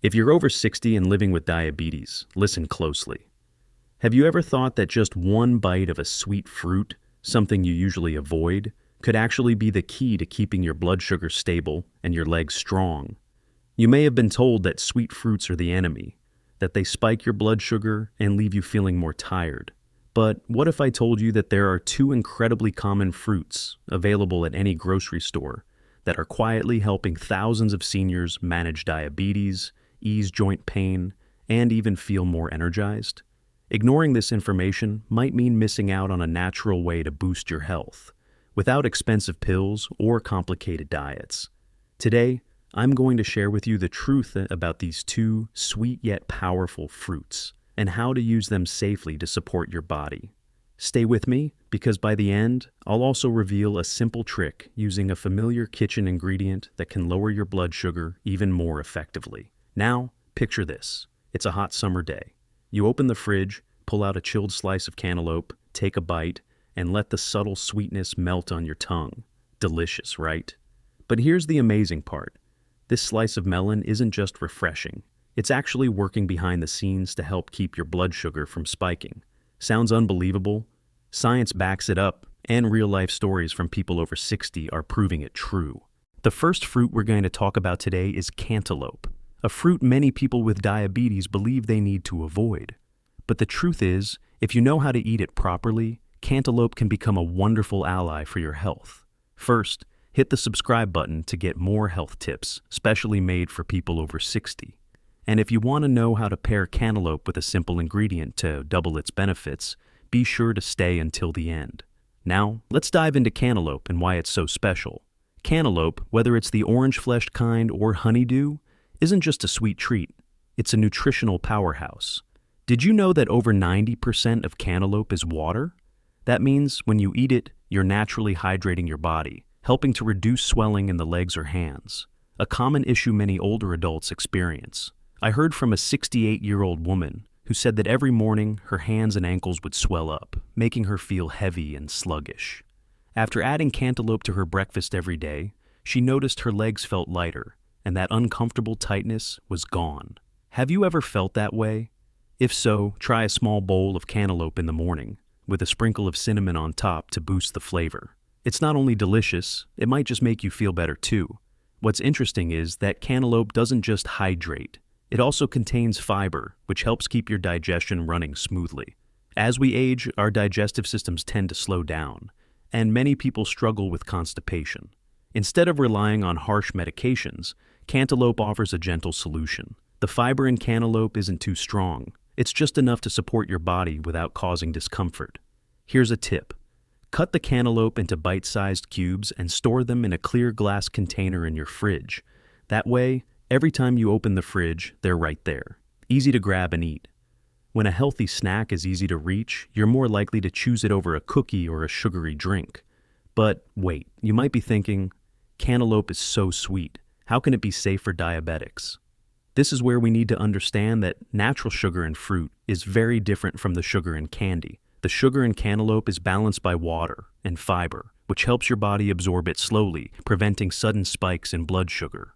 If you're over 60 and living with diabetes, listen closely. Have you ever thought that just one bite of a sweet fruit, something you usually avoid, could actually be the key to keeping your blood sugar stable and your legs strong? You may have been told that sweet fruits are the enemy, that they spike your blood sugar and leave you feeling more tired. But what if I told you that there are two incredibly common fruits available at any grocery store that are quietly helping thousands of seniors manage diabetes, ease joint pain, and even feel more energized? Ignoring this information might mean missing out on a natural way to boost your health, without expensive pills or complicated diets. Today, I'm going to share with you the truth about these two sweet yet powerful fruits and how to use them safely to support your body. Stay with me, because by the end, I'll also reveal a simple trick using a familiar kitchen ingredient that can lower your blood sugar even more effectively. Now, picture this. It's a hot summer day. You open the fridge, pull out a chilled slice of cantaloupe, take a bite, and let the subtle sweetness melt on your tongue. Delicious, right? But here's the amazing part. This slice of melon isn't just refreshing. It's actually working behind the scenes to help keep your blood sugar from spiking. Sounds unbelievable? Science backs it up, and real-life stories from people over 60 are proving it true. The first fruit we're going to talk about today is cantaloupe, a fruit many people with diabetes believe they need to avoid. But the truth is, if you know how to eat it properly, cantaloupe can become a wonderful ally for your health. First, hit the subscribe button to get more health tips, specially made for people over 60. And if you want to know how to pair cantaloupe with a simple ingredient to double its benefits, be sure to stay until the end. Now, let's dive into cantaloupe and why it's so special. Cantaloupe, whether it's the orange-fleshed kind or honeydew, isn't just a sweet treat. It's a nutritional powerhouse. Did you know that over 90% of cantaloupe is water? That means when you eat it, you're naturally hydrating your body, helping to reduce swelling in the legs or hands, a common issue many older adults experience. I heard from a 68-year-old woman who said that every morning her hands and ankles would swell up, making her feel heavy and sluggish. After adding cantaloupe to her breakfast every day, she noticed her legs felt lighter, and that uncomfortable tightness was gone. Have you ever felt that way? If so, try a small bowl of cantaloupe in the morning, with a sprinkle of cinnamon on top to boost the flavor. It's not only delicious, it might just make you feel better too. What's interesting is that cantaloupe doesn't just hydrate. It also contains fiber, which helps keep your digestion running smoothly. As we age, our digestive systems tend to slow down, and many people struggle with constipation. Instead of relying on harsh medications, cantaloupe offers a gentle solution. The fiber in cantaloupe isn't too strong. It's just enough to support your body without causing discomfort. Here's a tip. Cut the cantaloupe into bite-sized cubes and store them in a clear glass container in your fridge. That way, every time you open the fridge, they're right there, easy to grab and eat. When a healthy snack is easy to reach, you're more likely to choose it over a cookie or a sugary drink. But wait, you might be thinking, cantaloupe is so sweet. How can it be safe for diabetics? This is where we need to understand that natural sugar in fruit is very different from the sugar in candy. The sugar in cantaloupe is balanced by water and fiber, which helps your body absorb it slowly, preventing sudden spikes in blood sugar.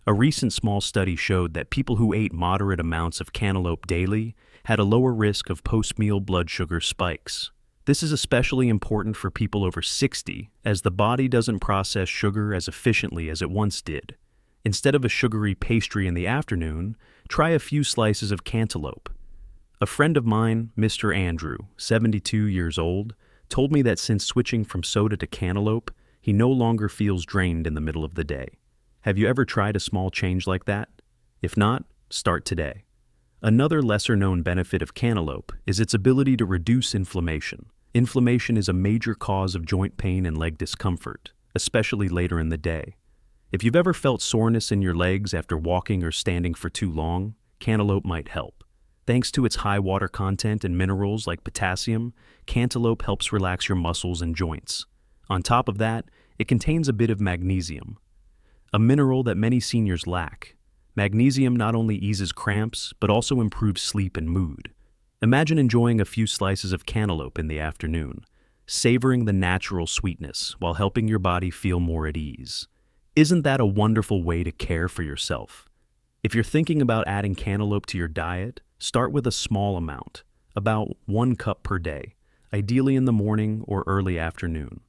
A recent small study showed that people who ate moderate amounts of cantaloupe daily had a lower risk of post-meal blood sugar spikes. This is especially important for people over 60, as the body doesn't process sugar as efficiently as it once did. Instead of a sugary pastry in the afternoon, try a few slices of cantaloupe. A friend of mine, Mr. Andrew, 72 years old, told me that since switching from soda to cantaloupe, he no longer feels drained in the middle of the day. Have you ever tried a small change like that? If not, start today. Another lesser-known benefit of cantaloupe is its ability to reduce inflammation. Inflammation is a major cause of joint pain and leg discomfort, especially later in the day. If you've ever felt soreness in your legs after walking or standing for too long, cantaloupe might help. Thanks to its high water content and minerals like potassium, cantaloupe helps relax your muscles and joints. On top of that, it contains a bit of magnesium, a mineral that many seniors lack. Magnesium not only eases cramps, but also improves sleep and mood. Imagine enjoying a few slices of cantaloupe in the afternoon, savoring the natural sweetness while helping your body feel more at ease. Isn't that a wonderful way to care for yourself? If you're thinking about adding cantaloupe to your diet, start with a small amount, about 1 cup per day, ideally in the morning or early afternoon.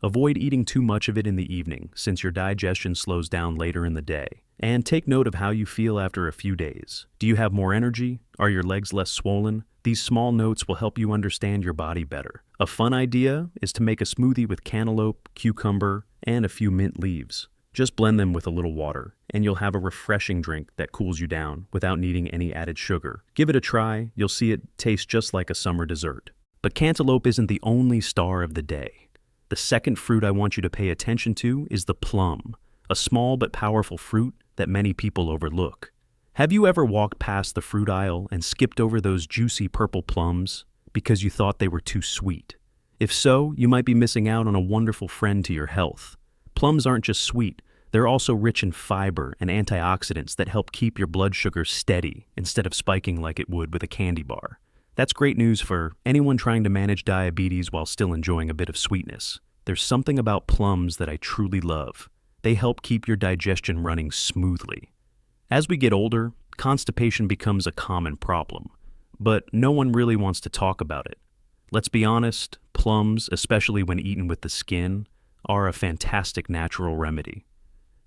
Avoid eating too much of it in the evening, since your digestion slows down later in the day. And take note of how you feel after a few days. Do you have more energy? Are your legs less swollen? These small notes will help you understand your body better. A fun idea is to make a smoothie with cantaloupe, cucumber, and a few mint leaves. Just blend them with a little water, and you'll have a refreshing drink that cools you down without needing any added sugar. Give it a try, you'll see it tastes just like a summer dessert. But cantaloupe isn't the only star of the day. The second fruit I want you to pay attention to is the plum, a small but powerful fruit that many people overlook. Have you ever walked past the fruit aisle and skipped over those juicy purple plums because you thought they were too sweet? If so, you might be missing out on a wonderful friend to your health. Plums aren't just sweet, they're also rich in fiber and antioxidants that help keep your blood sugar steady instead of spiking like it would with a candy bar. That's great news for anyone trying to manage diabetes while still enjoying a bit of sweetness. There's something about plums that I truly love. They help keep your digestion running smoothly. As we get older, constipation becomes a common problem, but no one really wants to talk about it. Let's be honest, plums, especially when eaten with the skin, are a fantastic natural remedy.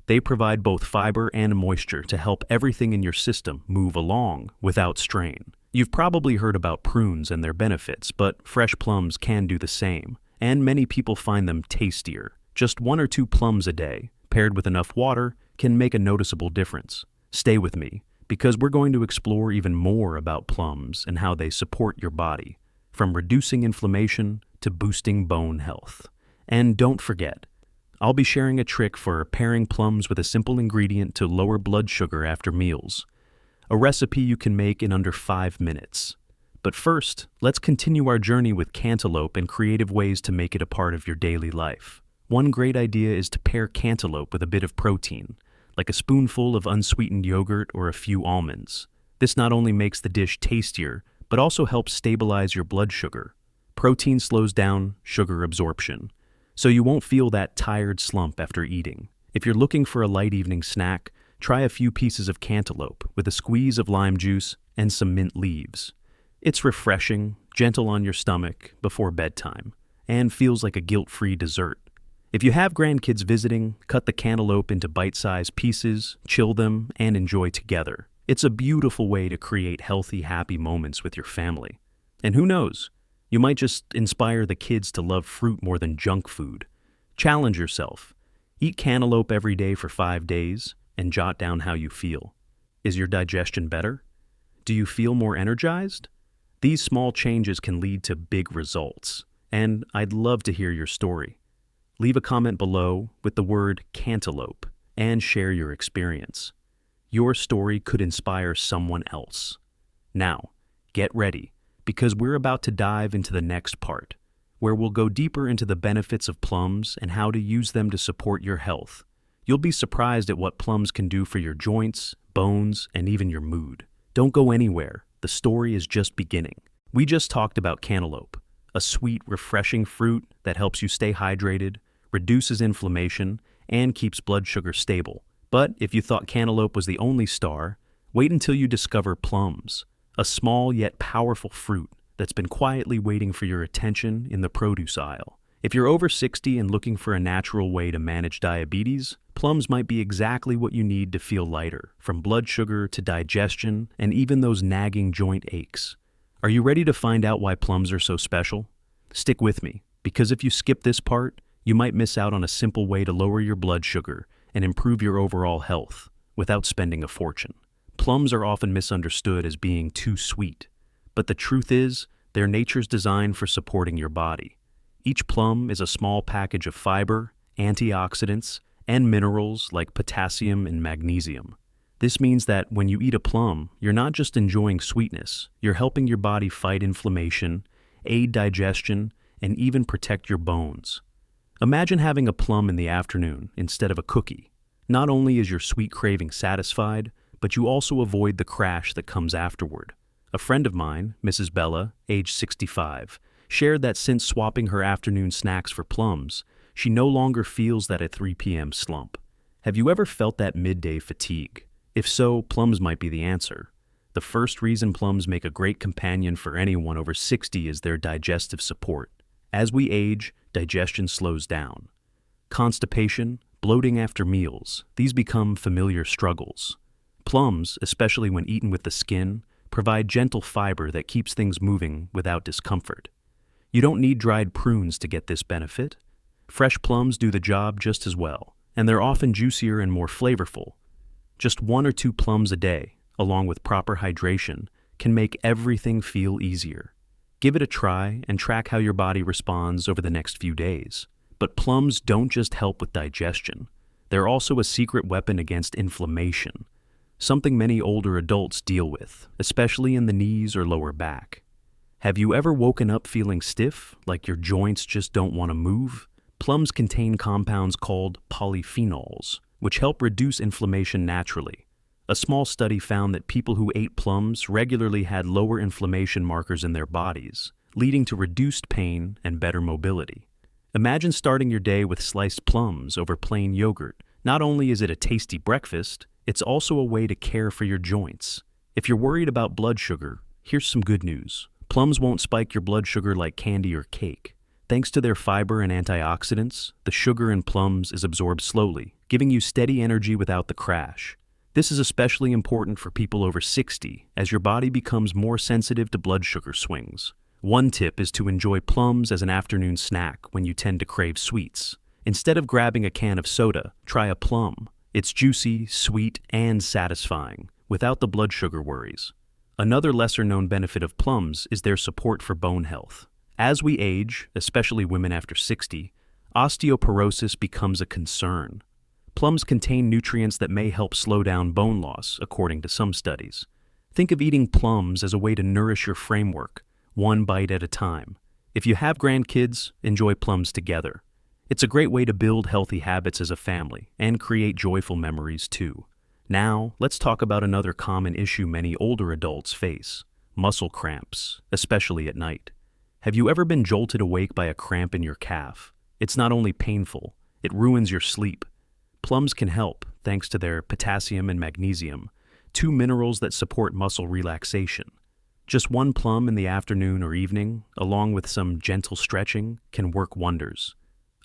They provide both fiber and moisture to help everything in your system move along without strain. You've probably heard about prunes and their benefits, but fresh plums can do the same, and many people find them tastier. Just 1 or 2 plums a day, paired with enough water, can make a noticeable difference. Stay with me, because we're going to explore even more about plums and how they support your body, from reducing inflammation to boosting bone health. And don't forget, I'll be sharing a trick for pairing plums with a simple ingredient to lower blood sugar after meals. A recipe you can make in under 5 minutes. But first, let's continue our journey with cantaloupe and creative ways to make it a part of your daily life. One great idea is to pair cantaloupe with a bit of protein, like a spoonful of unsweetened yogurt or a few almonds. This not only makes the dish tastier, but also helps stabilize your blood sugar. Protein slows down sugar absorption, so you won't feel that tired slump after eating. If you're looking for a light evening snack, try a few pieces of cantaloupe with a squeeze of lime juice and some mint leaves. It's refreshing, gentle on your stomach before bedtime, and feels like a guilt-free dessert. If you have grandkids visiting, cut the cantaloupe into bite-sized pieces, chill them, and enjoy together. It's a beautiful way to create healthy, happy moments with your family. And who knows, you might just inspire the kids to love fruit more than junk food. Challenge yourself. Eat cantaloupe every day for 5 days and jot down how you feel. Is your digestion better? Do you feel more energized? These small changes can lead to big results, and I'd love to hear your story. Leave a comment below with the word cantaloupe and share your experience. Your story could inspire someone else. Now, get ready, because we're about to dive into the next part, where we'll go deeper into the benefits of plums and how to use them to support your health. You'll be surprised at what plums can do for your joints, bones, and even your mood. Don't go anywhere. The story is just beginning. We just talked about cantaloupe, a sweet, refreshing fruit that helps you stay hydrated, reduces inflammation, and keeps blood sugar stable. But if you thought cantaloupe was the only star, wait until you discover plums, a small yet powerful fruit that's been quietly waiting for your attention in the produce aisle. If you're over 60 and looking for a natural way to manage diabetes, plums might be exactly what you need to feel lighter, from blood sugar to digestion and even those nagging joint aches. Are you ready to find out why plums are so special? Stick with me, because if you skip this part, you might miss out on a simple way to lower your blood sugar and improve your overall health without spending a fortune. Plums are often misunderstood as being too sweet, but the truth is, they're nature's design for supporting your body. Each plum is a small package of fiber, antioxidants, and minerals like potassium and magnesium. This means that when you eat a plum, you're not just enjoying sweetness, you're helping your body fight inflammation, aid digestion, and even protect your bones. Imagine having a plum in the afternoon instead of a cookie. Not only is your sweet craving satisfied, but you also avoid the crash that comes afterward. A friend of mine, Mrs. Bella, age 65, shared that since swapping her afternoon snacks for plums, she no longer feels that at 3 p.m. slump. Have you ever felt that midday fatigue? If so, plums might be the answer. The first reason plums make a great companion for anyone over 60 is their digestive support. As we age, digestion slows down. Constipation, bloating after meals, these become familiar struggles. Plums, especially when eaten with the skin, provide gentle fiber that keeps things moving without discomfort. You don't need dried prunes to get this benefit. Fresh plums do the job just as well, and they're often juicier and more flavorful. Just 1 or 2 plums a day, along with proper hydration, can make everything feel easier. Give it a try and track how your body responds over the next few days. But plums don't just help with digestion. They're also a secret weapon against inflammation, something many older adults deal with, especially in the knees or lower back. Have you ever woken up feeling stiff, like your joints just don't want to move? Plums contain compounds called polyphenols, which help reduce inflammation naturally. A small study found that people who ate plums regularly had lower inflammation markers in their bodies, leading to reduced pain and better mobility. Imagine starting your day with sliced plums over plain yogurt. Not only is it a tasty breakfast, it's also a way to care for your joints. If you're worried about blood sugar, here's some good news. Plums won't spike your blood sugar like candy or cake. Thanks to their fiber and antioxidants, the sugar in plums is absorbed slowly, giving you steady energy without the crash. This is especially important for people over 60, as your body becomes more sensitive to blood sugar swings. One tip is to enjoy plums as an afternoon snack when you tend to crave sweets. Instead of grabbing a can of soda, try a plum. It's juicy, sweet, and satisfying, without the blood sugar worries. Another lesser-known benefit of plums is their support for bone health. As we age, especially women after 60, osteoporosis becomes a concern. Plums contain nutrients that may help slow down bone loss, according to some studies. Think of eating plums as a way to nourish your framework, one bite at a time. If you have grandkids, enjoy plums together. It's a great way to build healthy habits as a family and create joyful memories too. Now, let's talk about another common issue many older adults face: muscle cramps, especially at night. Have you ever been jolted awake by a cramp in your calf? It's not only painful, it ruins your sleep. Plums can help, thanks to their potassium and magnesium, 2 minerals that support muscle relaxation. Just 1 plum in the afternoon or evening, along with some gentle stretching, can work wonders.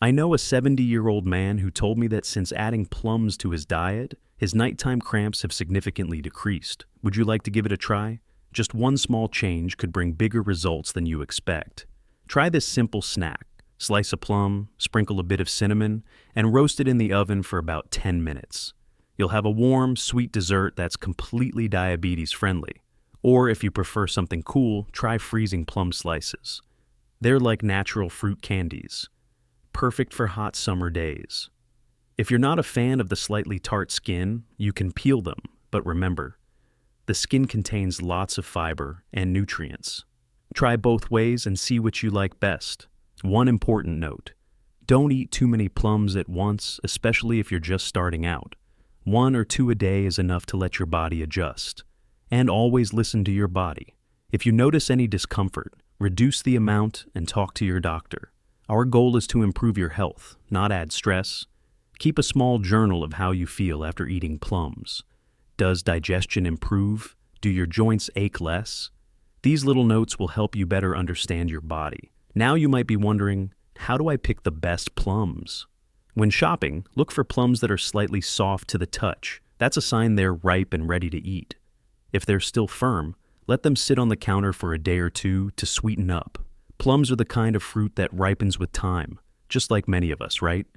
I know a 70-year-old man who told me that since adding plums to his diet, his nighttime cramps have significantly decreased. Would you like to give it a try? Just 1 small change could bring bigger results than you expect. Try this simple snack. Slice a plum, sprinkle a bit of cinnamon, and roast it in the oven for about 10 minutes. You'll have a warm, sweet dessert that's completely diabetes-friendly. Or if you prefer something cool, try freezing plum slices. They're like natural fruit candies, perfect for hot summer days. If you're not a fan of the slightly tart skin, you can peel them, but remember, the skin contains lots of fiber and nutrients. Try both ways and see which you like best. One important note: don't eat too many plums at once, especially if you're just starting out. 1 or 2 a day is enough to let your body adjust. And always listen to your body. If you notice any discomfort, reduce the amount and talk to your doctor. Our goal is to improve your health, not add stress. Keep a small journal of how you feel after eating plums. Does digestion improve? Do your joints ache less? These little notes will help you better understand your body. Now you might be wondering, how do I pick the best plums? When shopping, look for plums that are slightly soft to the touch. That's a sign they're ripe and ready to eat. If they're still firm, let them sit on the counter for a day or 2 to sweeten up. Plums are the kind of fruit that ripens with time, just like many of us, right?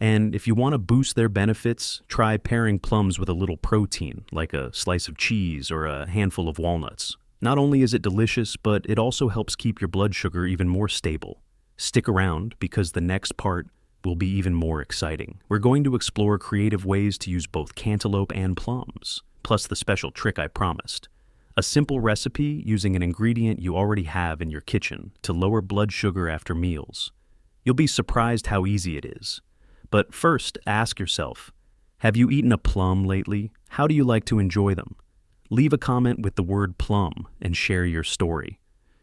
And if you want to boost their benefits, try pairing plums with a little protein, like a slice of cheese or a handful of walnuts. Not only is it delicious, but it also helps keep your blood sugar even more stable. Stick around, because the next part will be even more exciting. We're going to explore creative ways to use both cantaloupe and plums, plus the special trick I promised. A simple recipe using an ingredient you already have in your kitchen to lower blood sugar after meals. You'll be surprised how easy it is. But first, ask yourself, have you eaten a plum lately? How do you like to enjoy them? Leave a comment with the word plum and share your story.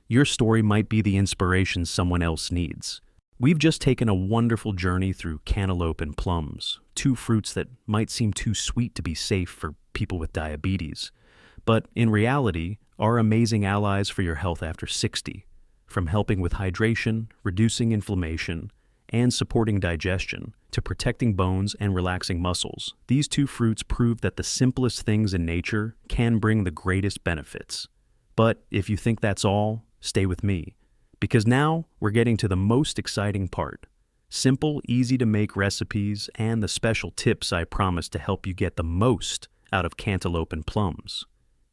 Your story might be the inspiration someone else needs. We've just taken a wonderful journey through cantaloupe and plums, 2 fruits that might seem too sweet to be safe for people with diabetes, but in reality, are amazing allies for your health after 60, from helping with hydration, reducing inflammation, and supporting digestion, to protecting bones and relaxing muscles. These two fruits prove that the simplest things in nature can bring the greatest benefits. But if you think that's all, stay with me, because now we're getting to the most exciting part. Simple, easy-to-make recipes and the special tips I promise to help you get the most out of cantaloupe and plums.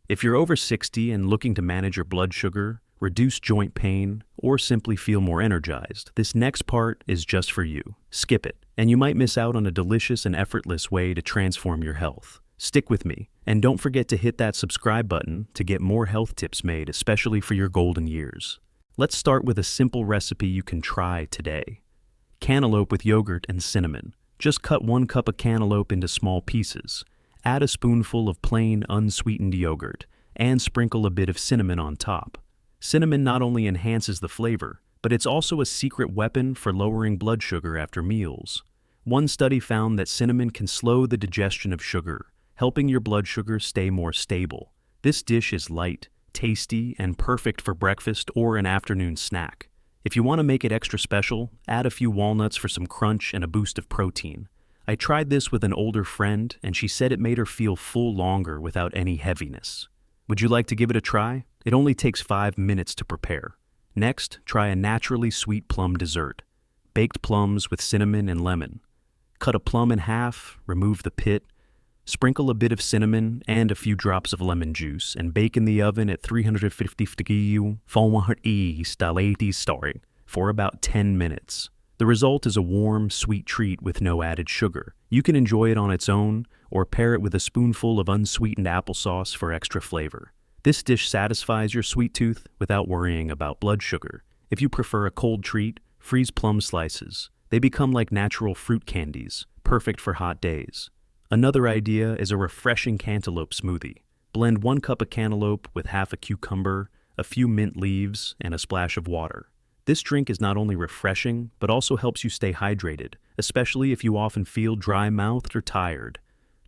If you're over 60 and looking to manage your blood sugar, reduce joint pain, or simply feel more energized, this next part is just for you. Skip it, and you might miss out on a delicious and effortless way to transform your health. Stick with me, and don't forget to hit that subscribe button to get more health tips made, especially for your golden years. Let's start with a simple recipe you can try today. Cantaloupe with yogurt and cinnamon. Just cut 1 cup of cantaloupe into small pieces. Add a spoonful of plain, unsweetened yogurt, and sprinkle a bit of cinnamon on top. Cinnamon not only enhances the flavor, but it's also a secret weapon for lowering blood sugar after meals. One study found that cinnamon can slow the digestion of sugar, helping your blood sugar stay more stable. This dish is light, tasty, and perfect for breakfast or an afternoon snack. If you want to make it extra special, add a few walnuts for some crunch and a boost of protein. I tried this with an older friend, and she said it made her feel full longer without any heaviness. Would you like to give it a try? It only takes 5 minutes to prepare. Next, try a naturally sweet plum dessert. Baked plums with cinnamon and lemon. Cut a plum in half, remove the pit, sprinkle a bit of cinnamon and a few drops of lemon juice, and bake in the oven at 350 degrees for about 10 minutes. The result is a warm, sweet treat with no added sugar. You can enjoy it on its own, or pair it with a spoonful of unsweetened applesauce for extra flavor. This dish satisfies your sweet tooth without worrying about blood sugar. If you prefer a cold treat, freeze plum slices. They become like natural fruit candies, perfect for hot days. Another idea is a refreshing cantaloupe smoothie. Blend 1 cup of cantaloupe with half a cucumber, a few mint leaves, and a splash of water. This drink is not only refreshing, but also helps you stay hydrated, especially if you often feel dry-mouthed or tired.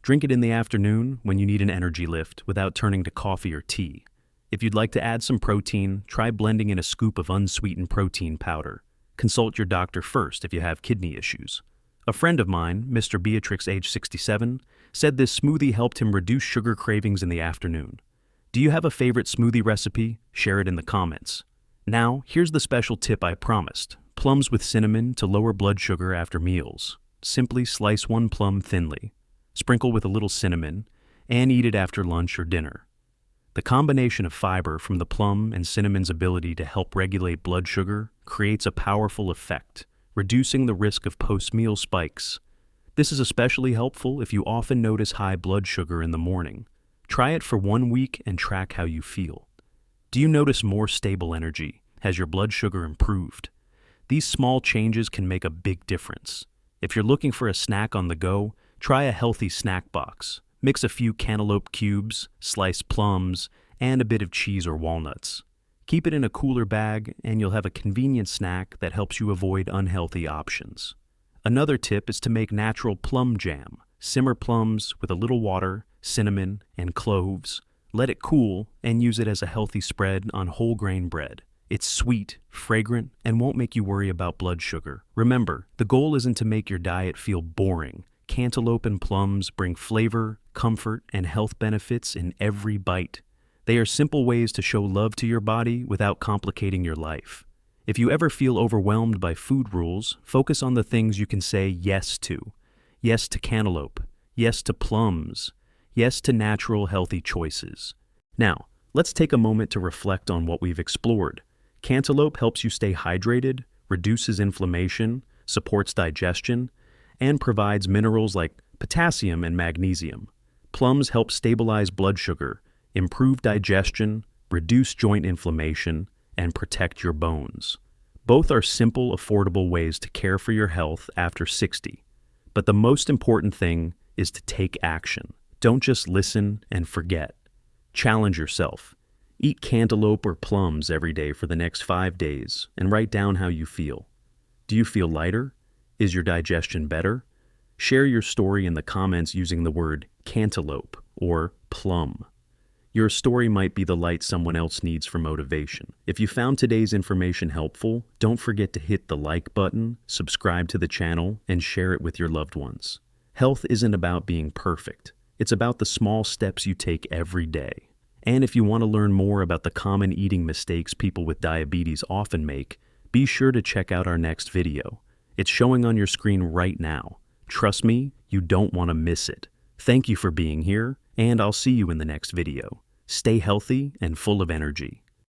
Drink it in the afternoon when you need an energy lift without turning to coffee or tea. If you'd like to add some protein, try blending in a scoop of unsweetened protein powder. Consult your doctor first if you have kidney issues. A friend of mine, Mr. Beatrix, age 67, said this smoothie helped him reduce sugar cravings in the afternoon. Do you have a favorite smoothie recipe? Share it in the comments. Now, here's the special tip I promised. Plums with cinnamon to lower blood sugar after meals. Simply slice 1 plum thinly, sprinkle with a little cinnamon, and eat it after lunch or dinner. The combination of fiber from the plum and cinnamon's ability to help regulate blood sugar creates a powerful effect, reducing the risk of post-meal spikes. This is especially helpful if you often notice high blood sugar in the morning. Try it for 1 week and track how you feel. Do you notice more stable energy? Has your blood sugar improved? These small changes can make a big difference. If you're looking for a snack on the go, try a healthy snack box. Mix a few cantaloupe cubes, sliced plums, and a bit of cheese or walnuts. Keep it in a cooler bag, and you'll have a convenient snack that helps you avoid unhealthy options. Another tip is to make natural plum jam. Simmer plums with a little water, cinnamon, and cloves. Let it cool, and use it as a healthy spread on whole grain bread. It's sweet, fragrant, and won't make you worry about blood sugar. Remember, the goal isn't to make your diet feel boring. Cantaloupe and plums bring flavor, comfort, and health benefits in every bite. They are simple ways to show love to your body without complicating your life. If you ever feel overwhelmed by food rules, focus on the things you can say yes to. Yes to cantaloupe. Yes to plums. Yes to natural, healthy choices. Now, let's take a moment to reflect on what we've explored. Cantaloupe helps you stay hydrated, reduces inflammation, supports digestion, and provides minerals like potassium and magnesium. Plums help stabilize blood sugar, improve digestion, reduce joint inflammation, and protect your bones. Both are simple, affordable ways to care for your health after 60. But the most important thing is to take action. Don't just listen and forget. Challenge yourself. Eat cantaloupe or plums every day for the next 5 days and write down how you feel. Do you feel lighter? Is your digestion better? Share your story in the comments using the word cantaloupe or plum. Your story might be the light someone else needs for motivation. If you found today's information helpful, don't forget to hit the like button, subscribe to the channel, and share it with your loved ones. Health isn't about being perfect. It's about the small steps you take every day. And if you want to learn more about the common eating mistakes people with diabetes often make, be sure to check out our next video. It's showing on your screen right now. Trust me, you don't want to miss it. Thank you for being here, and I'll see you in the next video. Stay healthy and full of energy.